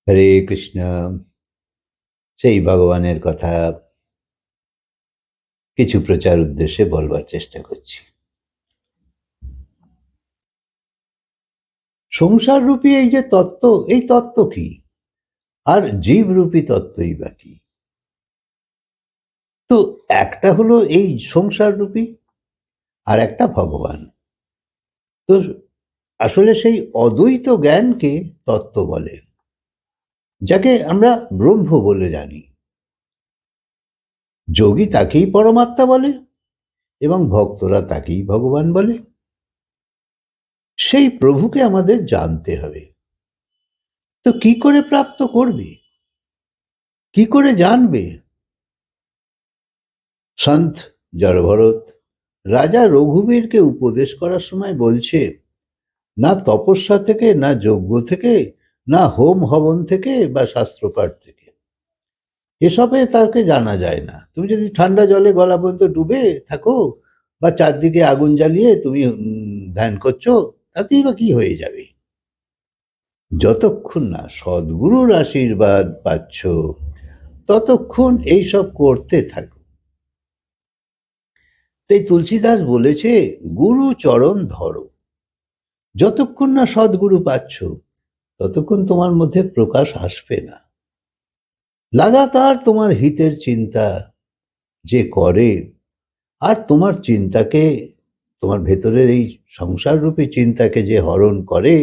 হরে কৃষ্ণ। সেই ভগবানের কথা কিছু প্রচার উদ্দেশ্যে বলবার চেষ্টা করছি। সংসার রূপী এই যে তত্ত্ব, এই তত্ত্ব কি, আর জীব রূপী তত্ত্বই বা কি? তো একটা হলো এই সংসার রূপী, আর একটা ভগবান। তো আসলে সেই অদ্বৈত জ্ঞানকে তত্ত্ব বলে, যাকে আমরা ব্রহ্ম বলে জানি। যোগী তাকেই পরমাত্মা বলে এবং ভক্তরা তাকেই ভগবান বলে। সেই প্রভুকে আমাদের জানতে হবে। তো কি করে প্রাপ্ত করবে, কি করে জানবে? সন্ত জড়ভরত রাজা রঘুবীরকে উপদেশ করার সময় বলছে, না তপস্যা থেকে, না যজ্ঞ থেকে, না হোম হবন থেকে বা শাস্ত্রপাঠ থেকে, এসবে তাকে জানা যায় না। তুমি যদি ঠান্ডা জলে গলা পর্যন্ত ডুবে থাকো বা চারদিকে আগুন জ্বালিয়ে তুমি ধ্যান করছো, তাতেই বা কি হয়ে যাবে? যতক্ষণ না সদ্গুরুর আশীর্বাদ পাচ্ছ, ততক্ষণ এইসব করতে থাকো। তাই তুলসীদাস বলেছে, গুরু চরণ ধরো। যতক্ষণ না সদ্গুরু পাচ্ছ, ততক্ষণ তোমার মধ্যে প্রকাশ আসবে না। লাগাতার তোমার হিতের চিন্তা যে করে, আর তোমার চিন্তাকে, তোমার ভেতরের এই সংসার রূপী চিন্তাকে যে হরণ করে,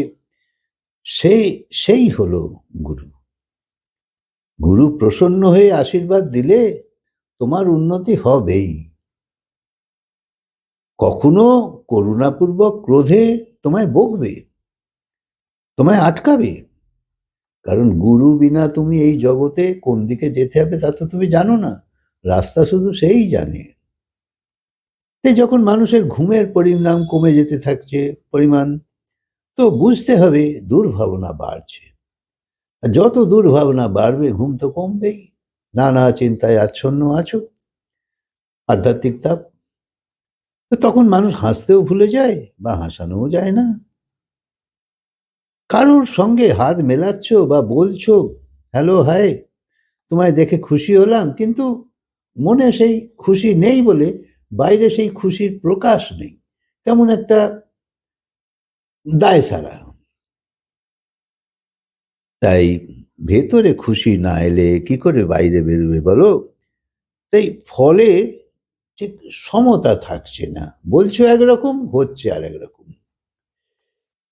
সেই হলো গুরু। গুরু প্রসন্ন হয়ে আশীর্বাদ দিলে তোমার উন্নতি হবেই। কখনো করুণাপূর্বক ক্রোধে তোমায় বকবে, তোমায় আটকাবে। কারণ গুরু বিনা তুমি এই জগতে কোন দিকে যেতে হবে তা তো তুমি জানো না, রাস্তা শুধু সেই জানে। তাই যখন মানুষের ঘুমের পরিমাণ কমে যেতে থাকছে পরিমাণ, তো বুঝতে হবে দুর্ভাবনা বাড়ছে। আর যত দুর্ভাবনা বাড়বে, ঘুম তো কমবেই। নানা চিন্তায় আচ্ছন্ন আছো, আধ্যাত্মিক তাপ। তো তখন মানুষ হাসতেও ভুলে যায় বা হাসানোও যায় না। কারোর সঙ্গে হাত মেলাচ্ছ বা বলছো হ্যালো হাই, তোমায় দেখে খুশি হলাম, কিন্তু মনে সেই খুশি নেই বলে বাইরে সেই খুশির প্রকাশ নেই। কেমন একটা দায় সারা। তাই ভেতরে খুশি না এলে কি করে বাইরে বেরোবে বলো? তাই ফলে ঠিক সমতা থাকছে না। বলছো একরকম, হচ্ছে আর একরকম।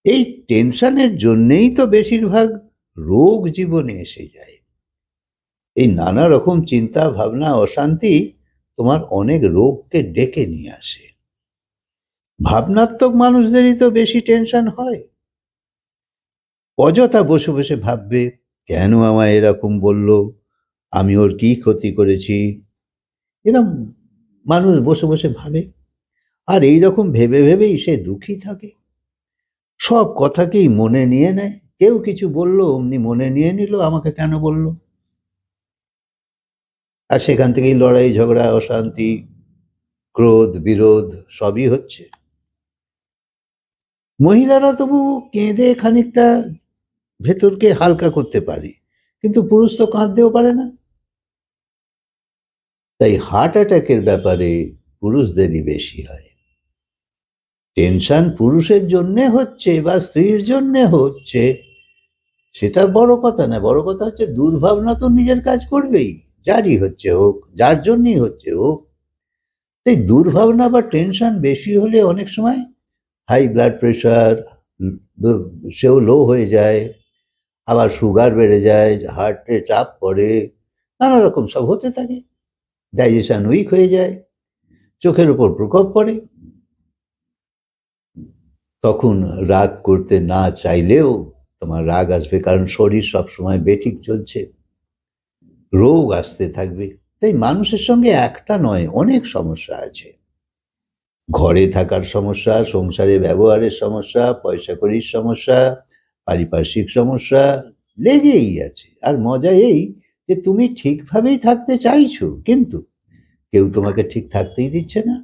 এই টেনশনের জন্যেই তো বেশিরভাগ রোগ জীবনে এসে যায়। এই নানা রকম চিন্তা ভাবনা অশান্তি তোমার অনেক রোগকে ডেকে নিয়ে আসে। ভাবনাত্মক মানুষদেরই তো বেশি টেনশন হয়। অযথা বসে বসে ভাববে, কেন আমায় এরকম বলল, আমি ওর কি ক্ষতি করেছি, এরকম মানুষ বসে বসে ভাবে। আর এই রকম ভেবে ভেবেই সে দুঃখী থাকে, সব কথাকেই মনে নিয়ে নেয়। কেউ কিছু বললো অমনি মনে নিয়ে নিল, আমাকে কেন বলল। আর সেখান থেকেই লড়াই ঝগড়া অশান্তি, ক্রোধ বিরোধ সবই হচ্ছে। মহিলারা তবু কেঁদে খানিকটা ভেতরকে হালকা করতে পারে, কিন্তু পুরুষ তো কাঁদতেও পারে না। তাই হার্ট অ্যাটাকের ব্যাপারে পুরুষদেরই বেশি হয়। টেনশন পুরুষের জন্যে হচ্ছে বা স্ত্রীর জন্যে হচ্ছে, সেটা বড় কথা না। বড় কথা হচ্ছে দুর্ভাবনা তো নিজের কাজ করবেই, যারই হচ্ছে হোক, যার জন্যই হচ্ছে হোক। তাই দুর্ভাবনা বা টেনশন বেশি হলে অনেক সময় হাই ব্লাড প্রেশার, সেও লো হয়ে যায়, আবার সুগার বেড়ে যায়, হার্টে চাপ পড়ে, নানা রকম সব হতে থাকে। ডাইজেশন উইক হয়ে যায়, চোখের উপর প্রকোপ পড়ে। তখন রাগ করতে না চাইলেও তোমার রাগ আসবে, কারণ শরীর সবসময় বেঠিক চলছে, রোগ আসতে থাকবে। তাই মানুষের সঙ্গে একটা নয়, অনেক সমস্যা আছে। ঘরে থাকার সমস্যা, সংসারে ব্যবহারের সমস্যা, পয়সা কড়ির সমস্যা, পারিপার্শ্বিক সমস্যা লেগেই আছে। আর মজা এই যে তুমি ঠিকভাবেই থাকতে চাইছো, কিন্তু কেউ তোমাকে ঠিক থাকতেই দিচ্ছে না।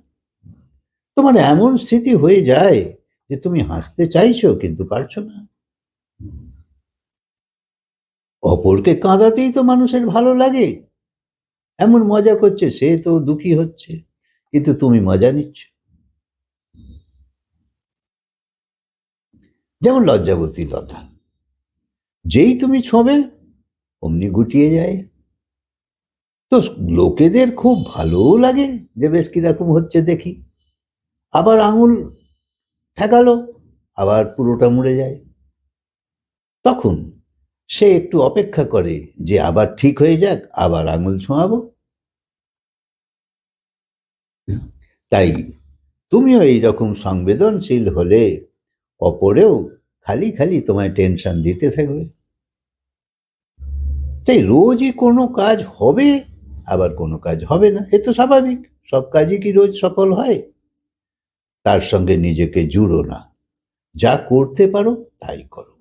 তোমার এমন স্থিতি হয়ে যায় যে তুমি হাসতে চাইছো কিন্তু পারছো না। অপরকে কাঁদাতেই তো মানুষের ভালো লাগে। এমন মজা করছে, সে তো দুঃখী হচ্ছে, কিন্তু তুমি মজা নিচ্ছ। যেমন লজ্জাবতী লতা, যেই তুমি ছোঁবে অমনি গুটিয়ে যায়। তো লোকেদের খুব ভালোও লাগে যে বেশ কিরকম হচ্ছে দেখি, আবার আঙুল ঠেকালো, আবার পুরোটা মরে যায়। তখন সে একটু অপেক্ষা করে যে আবার ঠিক হয়ে যাক, আবার আঙুল ছোঁয়াবো। তাই তুমিও এইরকম সংবেদনশীল হলে অপরেও খালি খালি তোমায় টেনশন দিতে থাকবে। তাই রোজই কোনো কাজ হবে, আবার কোনো কাজ হবে না, এ তো স্বাভাবিক। সব কাজই কি রোজ সফল হয়? তার সঙ্গে নিজেকে জুড়ো না, যা করতে পারো তাই করো।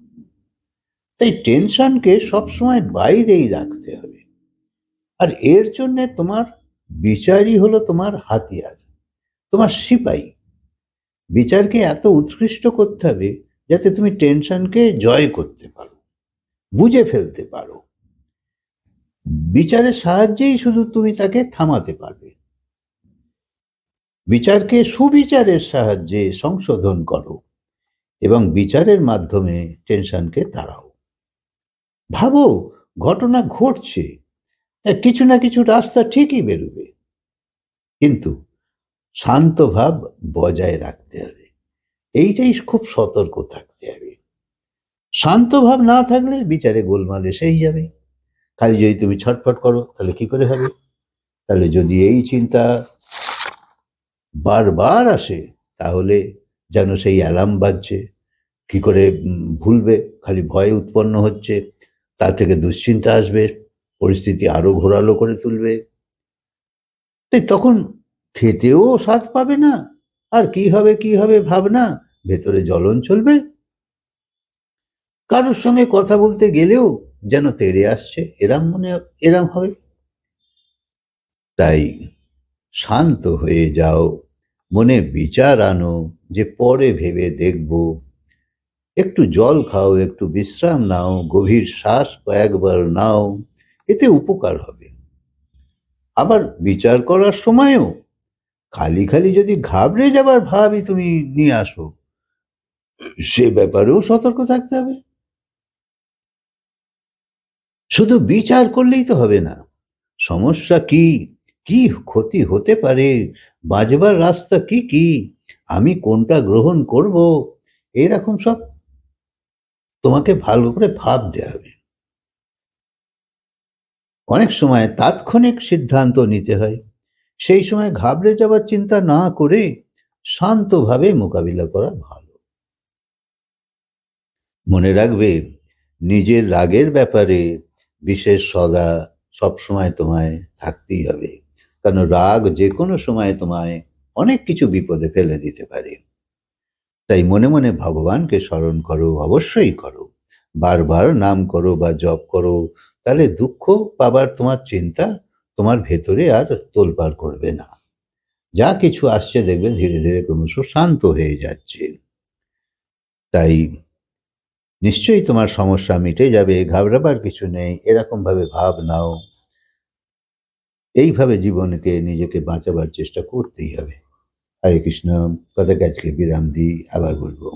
তাই টেনশনকে সবসময় বাইরেই রাখতে হবে। আর এর জন্য তোমার বিচারই হলো তোমার হাতিয়ার, তোমার সিপাহী। বিচারকে এত উৎকৃষ্ট করতে হবে যাতে তুমি টেনশনকে জয় করতে পারো, বুঝে ফেলতে পারো। বিচারের সাহায্যেই শুধু তুমি তাকে থামাতে পারবে। বিচারকে সুবিচারের সাহায্যে সংশোধন করো এবং বিচারের মাধ্যমে টেনশনকে তাড়াও। ভাবো, ঘটনা ঘটছে, কিছু না কিছু রাস্তা ঠিকই বেরোবে, কিন্তু শান্ত ভাব বজায় রাখতে হবে। এইটাই খুব সতর্ক থাকতে হবে। শান্ত ভাব না থাকলে বিচারে গোলমাল এসেই যাবে। খালি যদি তুমি ছটফট করো তাহলে কি করে হবে? তাহলে যদি এই চিন্তা বারবার আসে, তাহলে যেন সেই অ্যালার্ম বাজছে, কি করে ভুলবে, খালি ভয় উৎপন্ন হচ্ছে, তা থেকে দুশ্চিন্তা আসবে, পরিস্থিতি আরো ঘোরালো করে তুলবে। তাই তখন খেতেও স্বাদ পাবে না, আর কি হবে কি হবে ভাবনা, ভেতরে জ্বলন চলবে। কারোর সঙ্গে কথা বলতে গেলেও যেন তেড়ে আসছে, এরাম হবে। তাই শান্ত হয়ে যাও, মনে বিচার আনো যে পরে ভেবে দেখব। একটু জল খাও, একটু বিশ্রাম নাও, গভীর শ্বাস কয়েকবার নাও, এতে উপকার হবে। আবার বিচার করার সময়ও খালি খালি যদি ঘাবড়ে যাবার ভাবই তুমি নিয়ে আসো, সে ব্যাপারেও সতর্ক থাকতে হবে। শুধু বিচার করলেই তো হবে না, সমস্যা কি, কি ক্ষতি হতে পারে, বাঁচবার রাস্তা কি কি, আমি কোনটা গ্রহণ করব, এরকম সব তোমাকে ভালো করে ভাবতে হবে। অনেক সময় তাৎক্ষণিক সিদ্ধান্ত নিতে হয়, সেই সময় ঘাবড়ে যাবার চিন্তা না করে শান্তভাবে মোকাবিলা করা ভালো। মনে রাখবে, নিজের রাগের ব্যাপারে বিশেষ সদা সবসময় তোমায় থাকতেই হবে, কারণ রাগ যে কোনো সময় তোমায় অনেক কিছু বিপদে ফেলে দিতে পারে। তাই মনে মনে ভগবানকে স্মরণ করো, অবশ্যই করো, বারবার নাম করো বা জপ করো, তাহলে দুঃখ পাবার তোমার চিন্তা তোমার ভেতরে আর তোলপাড় করবে না। যা কিছু আসছে দেখবে ধীরে ধীরে ক্রমশ শান্ত হয়ে যাচ্ছে। তাই নিশ্চয়ই তোমার সমস্যা মিটে যাবে, ঘাবড়াবার কিছু নেই, এরকম ভাবে ভাব নাও। এইভাবে জীবনকে নিজেকে বাঁচাবার চেষ্টা করতেই হবে। হরে কৃষ্ণ। কথাকে আজকে বিরাম দিই, আবার বলবো।